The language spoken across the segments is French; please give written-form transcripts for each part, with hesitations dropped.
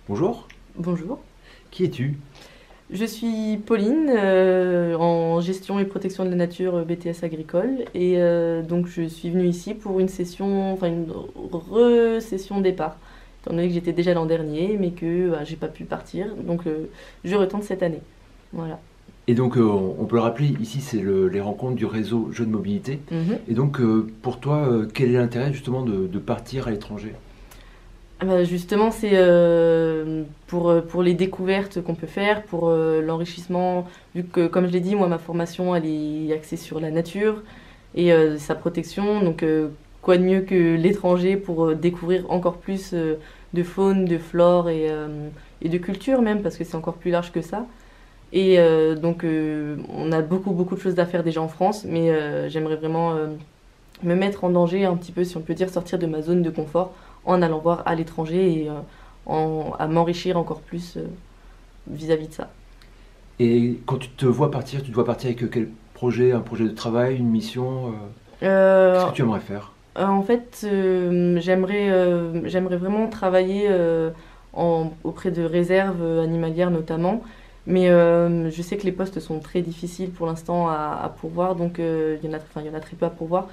Bonjour, Bonjour, qui es-tu? je suis Pauline, en gestion et protection de la nature BTS agricole et donc je suis venue ici pour une session, enfin une re-session départ, étant donné que j'étais déjà l'an dernier mais que j'ai pas pu partir, donc je retourne cette année. Voilà. Et donc, on peut le rappeler, ici, c'est les rencontres du réseau Jeux de mobilité. Mhm. Et donc, pour toi, quel est l'intérêt justement de partir à l'étranger? Ah bah, justement, c'est pour les découvertes qu'on peut faire, pour l'enrichissement, vu que, comme je l'ai dit, moi, ma formation, elle est axée sur la nature et sa protection. Donc, quoi de mieux que l'étranger pour découvrir encore plus de faune, de flore et de culture même, parce que c'est encore plus large que ça. Et donc, on a beaucoup, beaucoup de choses à faire déjà en France, mais j'aimerais vraiment me mettre en danger un petit peu, si on peut dire, sortir de ma zone de confort en allant voir à l'étranger et à m'enrichir encore plus vis-à-vis de ça. Et quand tu te vois partir, tu te vois partir avec quel projet? Un projet de travail, une mission? Qu'est-ce Euh, que tu aimerais faire? En fait, j'aimerais vraiment travailler auprès de réserves animalières notamment, mais je sais que les postes sont très difficiles pour l'instant à pourvoir, donc enfin, il y en a très peu à pourvoir.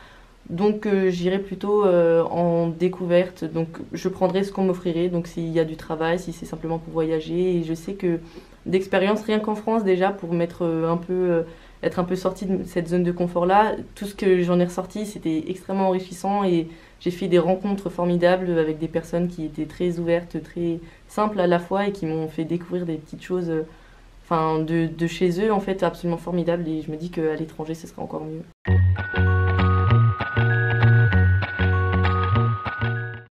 Donc j'irai plutôt en découverte. Donc je prendrai ce qu'on m'offrirait. Donc s'il y a du travail, si c'est simplement pour voyager. Et je sais que d'expérience, rien qu'en France déjà, pour mettre être un peu sorti de cette zone de confort-là, tout ce que j'en ai ressorti, c'était extrêmement enrichissant et j'ai fait des rencontres formidables avec des personnes qui étaient très ouvertes, très simples à la fois et qui m'ont fait découvrir des petites choses, enfin de chez eux en fait, absolument formidables. Et je me dis qu'à l'étranger, ce serait encore mieux.